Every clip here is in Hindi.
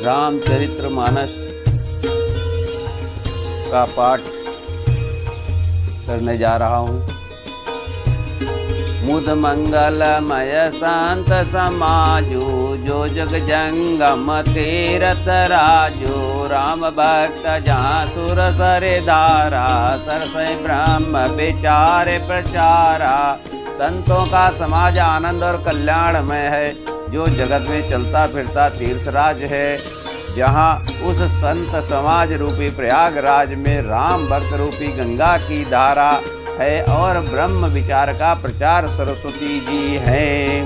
रामचरितमानस का पाठ करने जा रहा हूँ। मुद मंगलमय शांत समाजो, जो जग जंगम तीरथ राजो। राम भक्त जहाँ सुर सरे धारा, सरसय ब्रह्म विचारे प्रचारा। संतों का समाज आनंद और कल्याणमय है, जो जगत में चलता फिरता तीर्थराज है। जहाँ उस संत समाज रूपी प्रयागराज में राम भक्त रूपी गंगा की धारा है और ब्रह्म विचार का प्रचार सरस्वती जी हैं।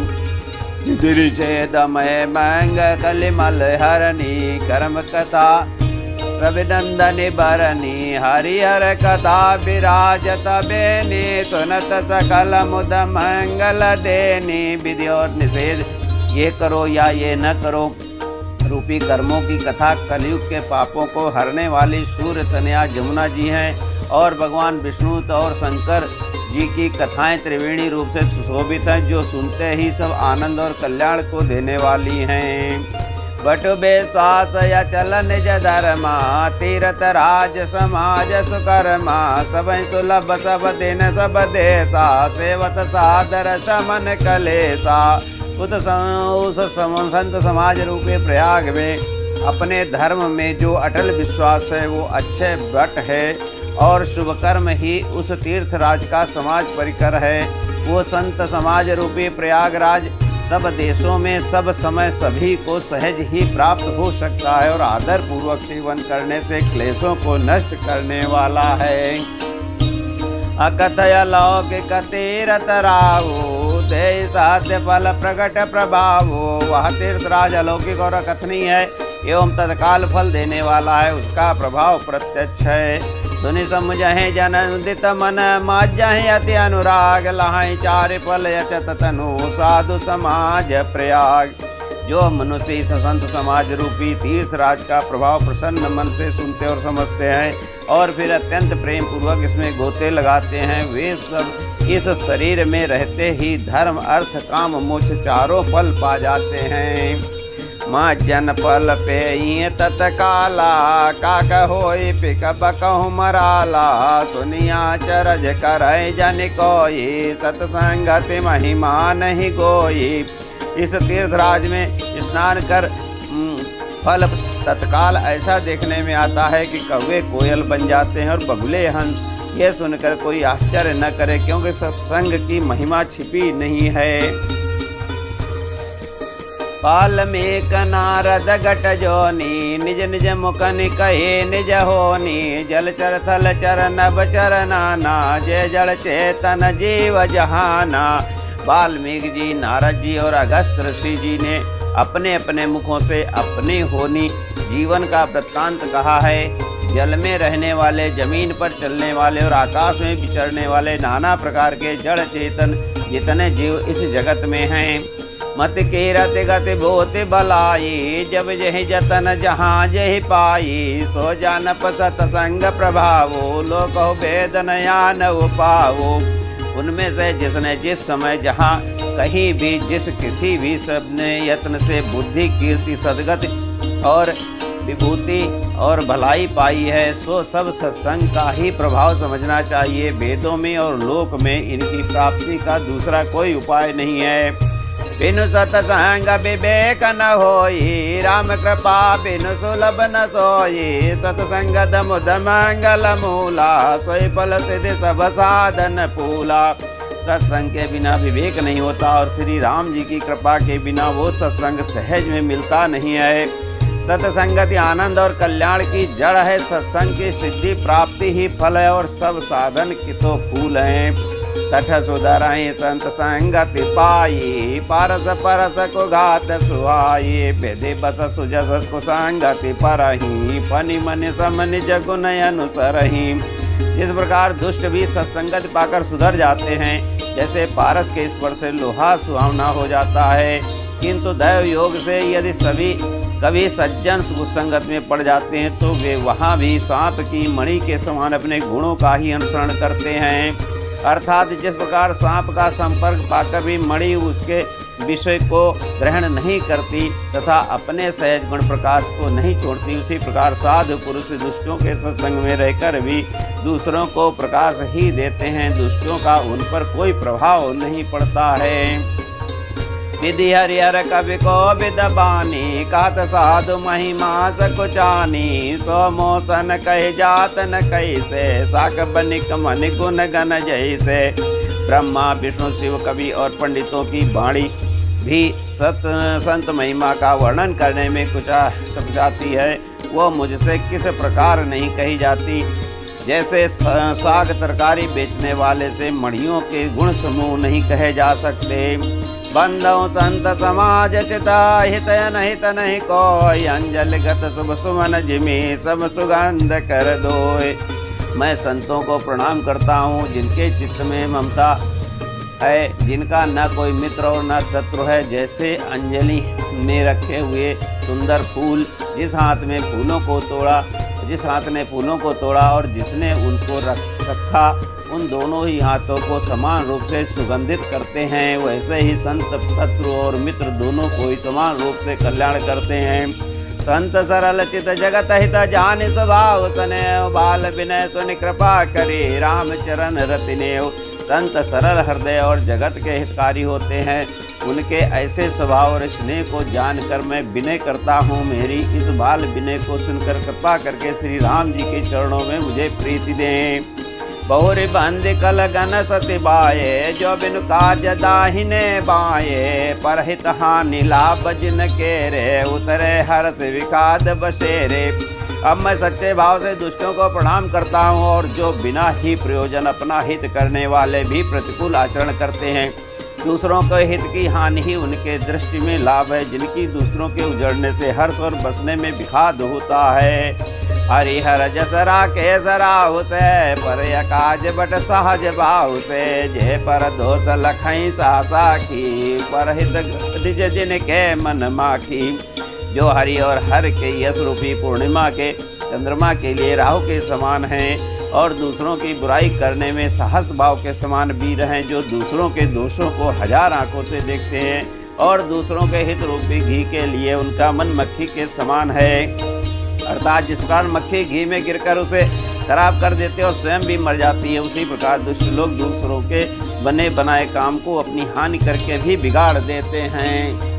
निषेधमय मंग कलिमल हरणी, कर्म कथा रविनंदनी भरणी। हरिहर कथा विराजत बेनी, सुनत सकल मुद मंगल देनी। विधि और निषेध, ये करो या ये न करो रूपी कर्मों की कथा कलयुग के पापों को हरने वाली सूर्य तनया जमुना जी हैं। और भगवान विष्णु और शंकर जी की कथाएं त्रिवेणी रूप से सुशोभित हैं, जो सुनते ही सब आनंद और कल्याण को देने वाली हैं। बटु बेश्वास या चलन निज धर्मा, तीर्थ राज समाज सुकर्मा। सब सुलभ सब दिन सब देसा, सेवत सादर समन कलेसा। उस संत समाज रूपे प्रयाग में अपने धर्म में जो अटल विश्वास है वो अक्षय वट है, और शुभ कर्म ही उस तीर्थराज का समाज परिकर है। वो संत समाज रूपी प्रयागराज सब देशों में सब समय सभी को सहज ही प्राप्त हो सकता है, और आदर पूर्वक सेवन करने से क्लेशों को नष्ट करने वाला है। अकथय लौकिक तीर्थ राहो, दे साध्य फल प्रकट प्रभावो। वह तीर्थराज अलौकिक और अकथनीय है एवं तत्काल फल देने वाला है, उसका प्रभाव प्रत्यक्ष है। सुनि समझहि जन उदित मन, माजहि अति अनुराग। लहाई चारि फल यचत तनु, साधु समाज प्रयाग। जो मनुष्य इस संत समाज रूपी तीर्थराज का प्रभाव प्रसन्न मन से सुनते और समझते हैं और फिर अत्यंत प्रेम पूर्वक इसमें गोते लगाते हैं, वे सब इस शरीर में रहते ही धर्म अर्थ काम मोक्ष चारों फल पा जाते हैं। माँ जन फल पे तत्काला, काक होई पिक बकहु मराला। सुनिया चरज करय जन कोई, सत्संगति महिमा नहीं गोई। इस तीर्थराज में स्नान कर फल तत्काल ऐसा देखने में आता है कि कौवे कोयल बन जाते हैं और बगुले हंस। ये सुनकर कोई आश्चर्य न करे, क्योंकि सत्संग की महिमा छिपी नहीं है। वाल्मीकि नारद घट जोनी, निज निज मुखनि कहे निज होनी। जलचर थल चर नभ चर नाना, जय जल चेतन जीव जहाना। वाल्मीकि जी, नारद जी और अगस्त ऋषि जी ने अपने अपने मुखों से अपनी होनी जीवन का वृत्तांत कहा है। जल में रहने वाले, जमीन पर चलने वाले और आकाश में विचरने वाले नाना प्रकार के जड़ चेतन जितने जीव इस जगत में हैं। मत के रति गति भूति भलाई, जब जहि जतन जहाँ जहि पाई। सो जानप सत्संग प्रभावो, लोको भेद नयान पावो। उनमें से जिसने जिस समय जहाँ कहीं भी जिस किसी भी सबने यत्न से बुद्धि कीर्ति सद्गति और विभूति और भलाई पाई है, सो सब सत्संग का ही प्रभाव समझना चाहिए। वेदों में और लोक में इनकी प्राप्ति का दूसरा कोई उपाय नहीं है। बिनु सत्संग विवेक न होई, राम कृपा बिनु सुलभ न सोई। सत्संग मुद मंगल मूला, सोई फल सिद्धि सब साधन पूला। सत्संग के बिना विवेक नहीं होता और श्री राम जी की कृपा के बिना वो सत्संग सहज में मिलता नहीं है। सत्संगति आनंद और कल्याण की जड़ है। सत्संग की सिद्धि प्राप्ति ही फल है और सब साधन की तो फूल हैं। सठ सुधरहि संत संगति पाई, पारस परस को घात सुहाई। भेदे बस सुजस कुसंगति परहि, फनि मन समन जगु नय अनुसरहि। इस प्रकार दुष्ट भी सत्संगति पाकर सुधर जाते हैं, जैसे पारस के स्पर्श से लोहा सुहावना हो जाता है। किंतु दैव योग से यदि सभी कभी सज्जन कुसंगत में पड़ जाते हैं तो वे वहाँ भी सांप की मणि के समान अपने गुणों का ही अनुसरण करते हैं। अर्थात जिस प्रकार सांप का संपर्क पाकर भी मणि उसके विषय को ग्रहण नहीं करती तथा अपने सहज गुण प्रकाश को नहीं छोड़ती, उसी प्रकार साधु पुरुष दुष्टों के सत्संग में रहकर भी दूसरों को प्रकाश ही देते हैं, दुष्टों का उन पर कोई प्रभाव नहीं पड़ता है। विधि हरिहर कवि को विदबानी, कहत साधु महिमा सकुचानी, सो मोसन कह जात न कैसे, साक बनिक मन गुण गण जैसे। ब्रह्मा विष्णु शिव कवि और पंडितों की वाणी भी संत महिमा का वर्णन करने में कुछ सक जाती है, वो मुझसे किस प्रकार नहीं कही जाती। जैसे साग तरकारी बेचने वाले से मणियों के गुण समूह नहीं कहे जा सकते। बंधु संत समाज चिता हित अनहित नहीं कोई, अंजलि गत शुभ सुमन जिमी सब सुगंध कर दोय। मैं संतों को प्रणाम करता हूँ जिनके चित्त में ममता है, जिनका न कोई मित्र और न शत्रु है। जैसे अंजलि में रखे हुए सुंदर फूल, जिस हाथ में फूलों को तोड़ा, जिस हाथ ने फूलों को तोड़ा और जिसने उनको रखा, उन दोनों ही हाथों को समान रूप से सुगंधित करते हैं, वैसे ही संत शत्रु और मित्र दोनों को ही समान रूप से कल्याण करते हैं। संत सरल चित जगत हित जानि स्वभाव तनेव, बाल विनय सुनि कृपा करे राम चरण रतिनेव। संत सरल हृदय और जगत के हितकारी होते हैं, उनके ऐसे स्वभाव और स्नेह को जानकर मैं विनय करता हूँ। मेरी इस बाल विनय को सुनकर कृपा करके श्री राम जी के चरणों में मुझे प्रीति दें। बहुरी बंद कल गन सति बाये, जो बिनु काज दाहिने बाये, परहित हानि लाभ जिन के रे, उतरे हर्ष विखाद बसेरे। अब मैं सच्चे भाव से दुष्टों को प्रणाम करता हूँ, और जो बिना ही प्रयोजन अपना हित करने वाले भी प्रतिकूल आचरण करते हैं, दूसरों के हित की हानि ही उनके दृष्टि में लाभ है, जिनकी दूसरों के उजड़ने से हर्ष और बसने में विखाद होता है। हरिहर जसरा के सराहुत, पर काज बट सहज भावते, जे पर दोष लखई सासा की, पर हित जिनके मन माखी। जो हरि और हर के यश रूपी पूर्णिमा के चंद्रमा के लिए राहु के समान हैं, और दूसरों की बुराई करने में साहस भाव के समान वीर हैं, जो दूसरों के दोषों को हजार आंखों से देखते हैं, और दूसरों के हित रूपी घी के लिए उनका मन मक्खी के समान है। अर्थात जिस प्रकार मक्खी घी में गिरकर उसे खराब कर देते और स्वयं भी मर जाती है, उसी प्रकार दुष्ट लोग दूसरों के बने बनाए काम को अपनी हानि करके भी बिगाड़ देते हैं।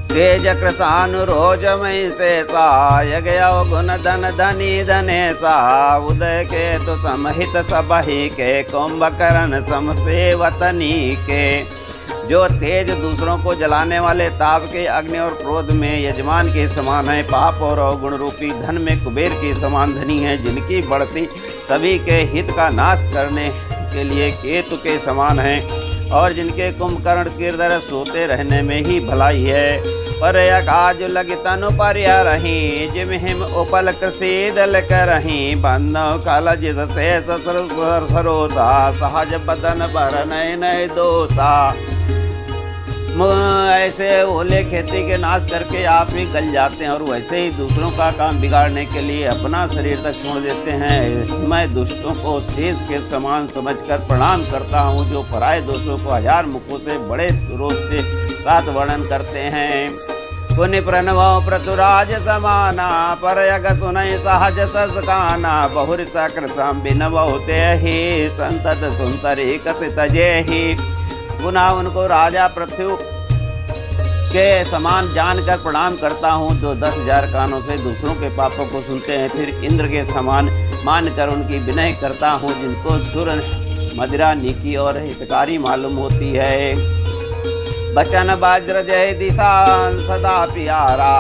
तेज कृषानुरोज मई से सा, यज्ञ गुण धन धनी धने सा, उदय के तो समहित सबहि के, कुंभकर्ण समसेवतनी के। जो तेज दूसरों को जलाने वाले ताप के अग्नि और क्रोध में यजमान के समान है, पाप और अवगुण रूपी धन में कुबेर के समान धनी है, जिनकी बढ़ती सभी के हित का नाश करने के लिए केतु के समान है, और जिनके कुंभकर्ण कीर्दर सोते रहने में ही भलाई है। पर काज लग तनु परिया रही, जिम हिम उपल कृषि दल करही, बंधव काल जिस से सरोसा, सहज बदन बर नय नय दोसा। ऐसे ओले खेती के नाश करके आप ही गल जाते हैं, और वैसे ही दूसरों का काम बिगाड़ने के लिए अपना शरीर तक छोड़ देते हैं। मैं दुष्टों को शेष के समान समझकर प्रणाम करता हूँ, जो पराये दोषों को हजार मुखों से बड़े रोज से साथ वर्णन करते हैं। पुनि प्रणव प्रतुराज समाना, पर यग सुनय सहज ससकाना, बहुरी सकृतम बिनवते ही, संतत सुंतरी कथित जेहि। पुनः उनको राजा पृथ्वी के समान जानकर प्रणाम करता हूँ, जो 10,000 कानों से दूसरों के पापों को सुनते हैं। फिर इंद्र के समान मानकर उनकी विनय करता हूँ, जिनको सुर मदिरा नीकी और हितकारी मालूम होती है। बचन वज्र जय दिशा सदा प्यारा,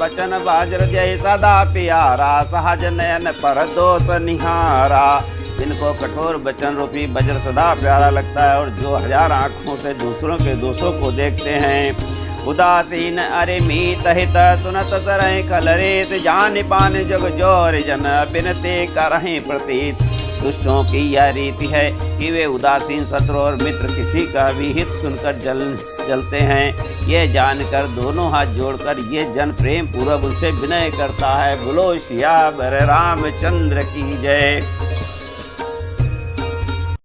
बचन वज्र जय सदा प्यारा, सहज नयन पर दोष निहारा। जिनको कठोर वचन रूपी वज्र सदा प्यारा लगता है, और जो हजार आँखों से दूसरों के दोषों को देखते हैं। उदासीन अरिमीत हित सुनत सरहि कलरेत, जान पान जग जोर जन बिनते करहि प्रतीत। दुष्टों की यह रीति है कि वे उदासीन शत्रु और मित्र किसी का भी हित सुनकर जलते हैं। ये जानकर दोनों हाथ जोड़कर ये जन प्रेम पूर्वक उनसे विनय करता है। बोलो सियावर रामचंद्र की जय।